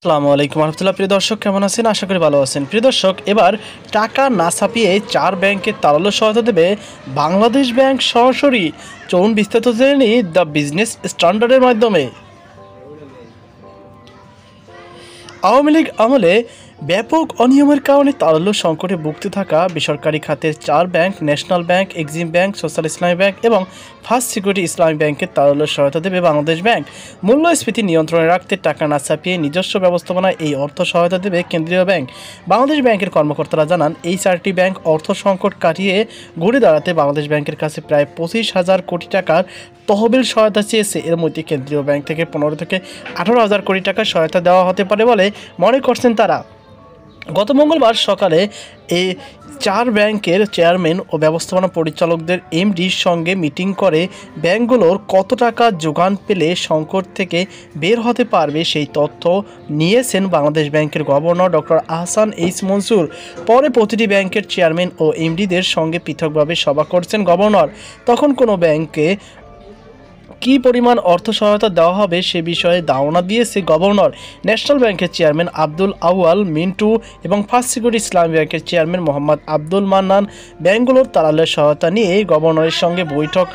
আসসালামু আলাইকুম রহমতুল্লাহ। প্রিয় দর্শক, কেমন আছেন? আশা করি ভালো আছেন। প্রিয় দর্শক, এবার টাকা না ছাপিয়ে 4 ব্যাংকে তারল্য সহায়তা দেবে বাংলাদেশ ব্যাংক সরাসরি। চলুন বিস্তারিত জেনে নিই দ্য বিজনেস স্ট্যান্ডার্ডের মাধ্যমে। আওয়ামী লীগ আমলে ব্যাপক অনিয়মের কারণে তারল্য সংকটে ভুগতে থাকা বেসরকারি খাতের 4 bank national bank, Exim bank, social ইসলামী ব্যাংক এবং ফার্স্ট সিকিউরিটি ইসলামী ব্যাংকের তারল্য সহায়তা দেবে বাংলাদেশ ব্যাংক। মূল্যস্ফীতি নিয়ন্ত্রণে রাখতে টাকা না ছাপিয়ে নিজস্ব ব্যবস্থাপনায় এই অর্থ সহায়তা দেবে কেন্দ্রীয় ব্যাংক। বাংলাদেশ ব্যাংকের কর্মকর্তারা জানান, এই 4টি ব্যাংক অর্থ সংকট কাটিয়ে ঘুরে দাঁড়াতে বাংলাদেশ ব্যাংকের কাছে প্রায় 25,000 কোটি টাকার তহবিল সহায়তা চেয়েছে। এর মধ্যে কেন্দ্রীয় ব্যাংক থেকে 15 থেকে 18,000 কোটি টাকার সহায়তা দেওয়া হতে পারে বলে মনে করছেন তারা। গত মঙ্গলবার সকালে এই 4 ব্যাংকের চেয়ারম্যান ও ব্যবস্থাপনা পরিচালকদের এমডির সঙ্গে মিটিং করে ব্যাংকগুলোর কত টাকা যোগান পেলে সংকট থেকে বের হতে পারবে সেই তথ্য নিয়েছেন বাংলাদেশ ব্যাংকের governor doctor Ahsan H Mansur. পরে প্রতিটি ব্যাংকের চেয়ারম্যান ও এমডিদের সঙ্গে পৃথকভাবে সভা করছেন গভর্নর। তখন কোনো ব্যাংকে কী পরিমাণ অর্থ সহায়তা দেওয়া হবে সে বিষয়ে ধারণা দিয়েছে গভর্নর। ন্যাশনাল ব্যাংকের চেয়ারম্যান আব্দুল আউয়াল মিন্টু এবং ফার্স্ট সিকিউরিটি ইসলামী ব্যাংকের চেয়ারম্যান মোহাম্মদ আব্দুল মান্নান ব্যাংকগুলোর তারল্যের সহায়তা নিয়ে গভর্নরের সঙ্গে বৈঠক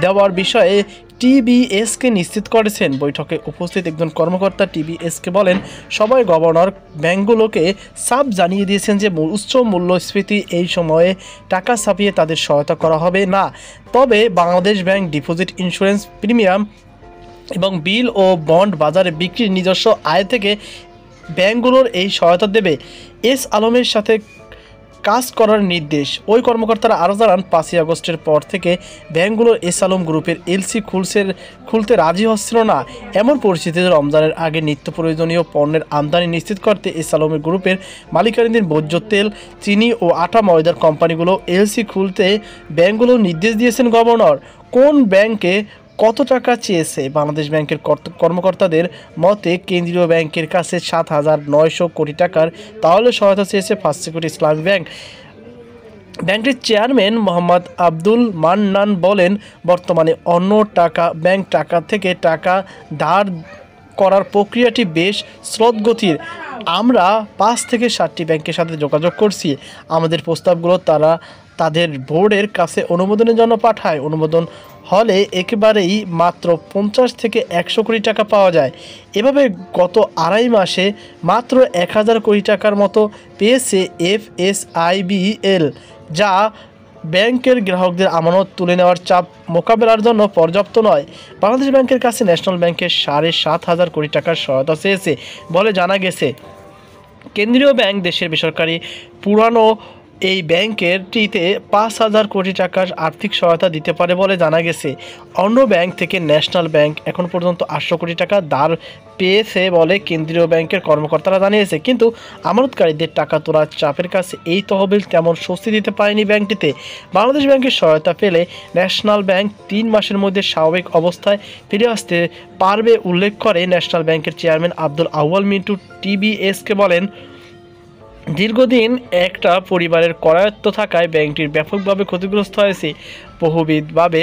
দেওয়ার বিষয়ে টিবিএসকে নিশ্চিত করেছেন। বৈঠকে উপস্থিত একজন কর্মকর্তা টিবিএসকে বলেন, সবাই গভর্নর ব্যাংকগুলোকে সাফ জানিয়ে দিয়েছেন যে উচ্চ মূল্যস্ফীতি এই সময়ে টাকা ছাপিয়ে তাদের সহায়তা করা হবে না। তবে Bangladesh bank deposit, insurance premium এবং বিল ও বন্ড বাজারে বিক্রির নিজস্ব আয় থেকে ব্যাংকগুলোর এই সহায়তা দেবে। এস আলমের সাথে কাজ করার নির্দেশ। ওই কর্মকর্তারা আরও জানান, 5ই আগস্টের পর থেকে ব্যাংকগুলোর এস আলম গ্রুপের এলসি খুলতে রাজি হচ্ছিল না। এমন পরিস্থিতিতে রমজানের আগে নিত্য প্রয়োজনীয় পণ্যের আমদানি নিশ্চিত করতে এস আলমের গ্রুপের মালিকানাধীন ভোজ্য তেল, চিনি ও আটা ময়দার কোম্পানিগুলো এলসি খুলতে ব্যাংকগুলো নির্দেশ দিয়েছেন গভর্নর। কোন ব্যাংকে কত টাকা চেয়েছে? বাংলাদেশ ব্যাংকের কর্মকর্তাদের মতে কেন্দ্রীয় ব্যাংকের কাছে 7,900 কোটি টাকার তাহলে সহায়তা চেয়েছে ফার্স্ট সিকিউরিটি ইসলামী ব্যাংক। ব্যাংকটির চেয়ারম্যান মোহাম্মদ আব্দুল মান্নান বলেন, বর্তমানে অন্য ব্যাংক থেকে টাকা ধার করার প্রক্রিয়াটি বেশ স্রোতগতির। আমরা 5 থেকে 7টি ব্যাংকের সাথে যোগাযোগ করছি। আমাদের প্রস্তাবগুলো তারা তাদের বোর্ডের কাছে অনুমোদনের জন্য পাঠায়। অনুমোদন হলে একেবারেই মাত্র 50 থেকে 100 কোটি টাকা পাওয়া যায়। এভাবে গত আড়াই মাসে মাত্র 1,000 কোটি টাকার মতো পেয়েছে এফএসআইবিএল, যা ব্যাংকের গ্রাহকদের আমানত তুলে নেওয়ার চাপ মোকাবেলার জন্য পর্যাপ্ত নয়। বাংলাদেশ ব্যাংকের কাছে ন্যাশনাল ব্যাংকের 7,500 কোটি টাকার সহায়তা চেয়েছে বলে জানা গেছে। কেন্দ্রীয় ব্যাংক দেশের বেসরকারি পুরানো এই ব্যাংকেরটিতে 5,000 কোটি টাকার আর্থিক সহায়তা দিতে পারে বলে জানা গেছে। অন্য ব্যাংক থেকে ন্যাশনাল ব্যাংক এখন পর্যন্ত 800 কোটি টাকা ধার পেয়েছে বলে কেন্দ্রীয় ব্যাংকের কর্মকর্তারা জানিয়েছে। কিন্তু আমানতকারীদের টাকা তোলার চাপের কাছে এই তহবিল তেমন স্বস্তি দিতে পারেনি ব্যাংকটিতে। বাংলাদেশ ব্যাংকের সহায়তা পেলে ন্যাশনাল ব্যাংক 3 মাসের মধ্যে স্বাভাবিক অবস্থায় ফিরে আসতে পারবে উল্লেখ করে ন্যাশনাল ব্যাংকের চেয়ারম্যান আব্দুল আউয়াল মিন্টু। টিবিএসকে বলেন, দীর্ঘদিন একটা পরিবারের করায়ত্ত থাকায় ব্যাংকটির ব্যাপকভাবে ক্ষতিগ্রস্ত হয়েছে। বহুবিধভাবে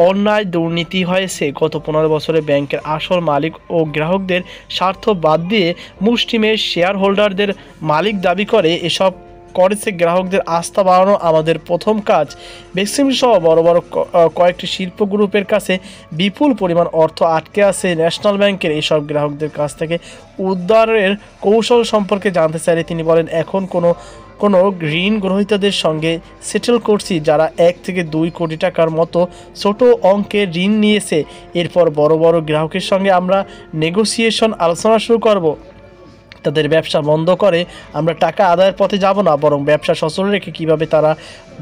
অন্যায় দুর্নীতি হয়েছে। গত 15 বছরে ব্যাংকের আসল মালিক ও গ্রাহকদের স্বার্থ বাদ দিয়ে মুষ্টিমেয় শেয়ার হোল্ডারদের মালিক দাবি করে এসব করেছে। গ্রাহকদের আস্থা বাড়ানো আমাদের প্রথম কাজ। বেক্সিম সহ বড় বড় কয়েকটি শিল্প গ্রুপের কাছে বিপুল পরিমাণ অর্থ আটকে আছে ন্যাশনাল ব্যাংকের। এইসব গ্রাহকদের কাছ থেকে উদ্ধারের কৌশল সম্পর্কে জানতে চাইলে তিনি বলেন, এখন কোনো ঋণ গ্রহীতাদের সঙ্গে সেটেল করছি যারা 1 থেকে 2 কোটি টাকার মতো ছোট অঙ্কের ঋণ নিয়েছে। এরপর বড় বড় গ্রাহকের সঙ্গে আমরা আলোচনা শুরু করব। তাদের ব্যবসা বন্ধ করে আমরা টাকা আদায়ের পথে যাব না, বরং ব্যবসা সচল রেখে কীভাবে তারা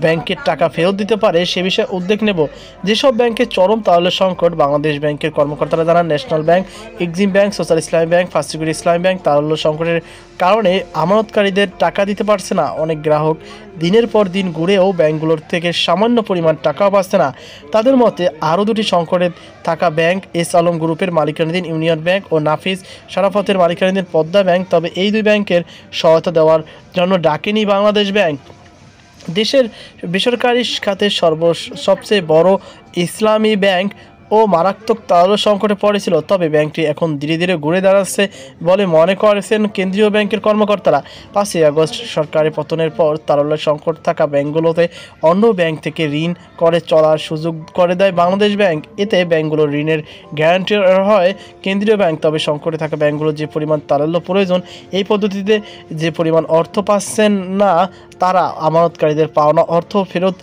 ব্যাংকের টাকা ফেরত দিতে পারে সে বিষয়ে উদ্যোগ নেব। যেসব ব্যাংকের চরম তাহলে সংকট, বাংলাদেশ ব্যাংকের কর্মকর্তারা জানান, national bank, Exim bank, social ইসলামী ব্যাংক, ফার্স্ট সিকিউরিটি ইসলামী ব্যাংক তারল্য সংকটের কারণে আমানতকারীদের টাকা দিতে পারছে না। অনেক গ্রাহক দিনের পর দিন ঘুরেও ব্যাংকগুলোর থেকে সামান্য পরিমাণ টাকাও পাচ্ছে না। তাদের মতে আরও 2টি সংকটে থাকা ব্যাংক এস আলম গ্রুপের মালিকানাধীন ইউনিয়ন ব্যাংক ও নাফিস শারাফতের মালিকানাধীন পদ্মা ব্যাংক। তবে এই 2 ব্যাংকের সহায়তা দেওয়ার জন্য ডাকেনি বাংলাদেশ ব্যাংক। দেশের বেসরকারি খাতের সবচেয়ে বড় ইসলামী ব্যাংক ও মারাত্মক তারল্য সংকটে পড়েছিল, তবে ব্যাংকটি এখন ধীরে ধীরে ঘুরে দাঁড়াচ্ছে বলে মনে করেছেন কেন্দ্রীয় ব্যাংকের কর্মকর্তারা। 5ই আগস্ট সরকারের পতনের পর তারল্য সংকট থাকা ব্যাংকগুলোতে অন্য ব্যাংক থেকে ঋণ করে চলার সুযোগ করে দেয় বাংলাদেশ ব্যাংক। এতে ব্যাংকগুলোর ঋণের গ্যারান্টির হয় কেন্দ্রীয় ব্যাংক। তবে সংকটে থাকা ব্যাংকগুলোর যে পরিমাণ তারল্য প্রয়োজন, এই পদ্ধতিতে যে পরিমাণ অর্থ পাচ্ছেন না, তারা আমানতকারীদের পাওনা অর্থ ফেরত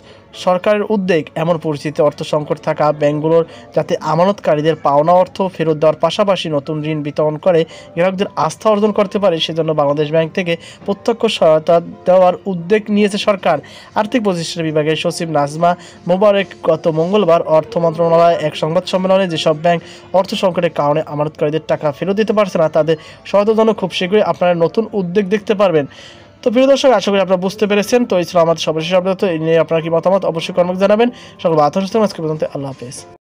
সরকারের উদ্যোগ। এমন পরিস্থিতিতে অর্থ সংকট থাকা ব্যাংকগুলোর যাতে আমানতকারীদের পাওনা অর্থ ফেরত দেওয়ার পাশাপাশি নতুন ঋণ বিতরণ করে গ্রাহকদের আস্থা অর্জন করতে পারে, সেজন্য বাংলাদেশ ব্যাংক থেকে প্রত্যক্ষ সহায়তা দেওয়ার উদ্যোগ নিয়েছে সরকার। আর্থিক প্রতিষ্ঠান বিভাগের সচিব নাজমা মোবারক গত মঙ্গলবার অর্থ মন্ত্রণালয়ে এক সংবাদ সম্মেলনে যেসব ব্যাংক অর্থ সংকটের কারণে আমানতকারীদের টাকা ফেরত দিতে পারছে না, তাদের সহায়তার জন্য খুব শীঘ্রই আপনারা নতুন উদ্যোগ দেখতে পারবেন। তো প্রিয় দর্শক, আশা করি আপনারা বুঝতে পেরেছেন। তো এই ছিল আমাদের সর্বশেষ আপডেট। এই নিয়ে আপনার কি মতামত অবশ্যই কমেন্ট জানাবেন। সকল আজকে পর্যন্ত আল্লাহ হাফেজ।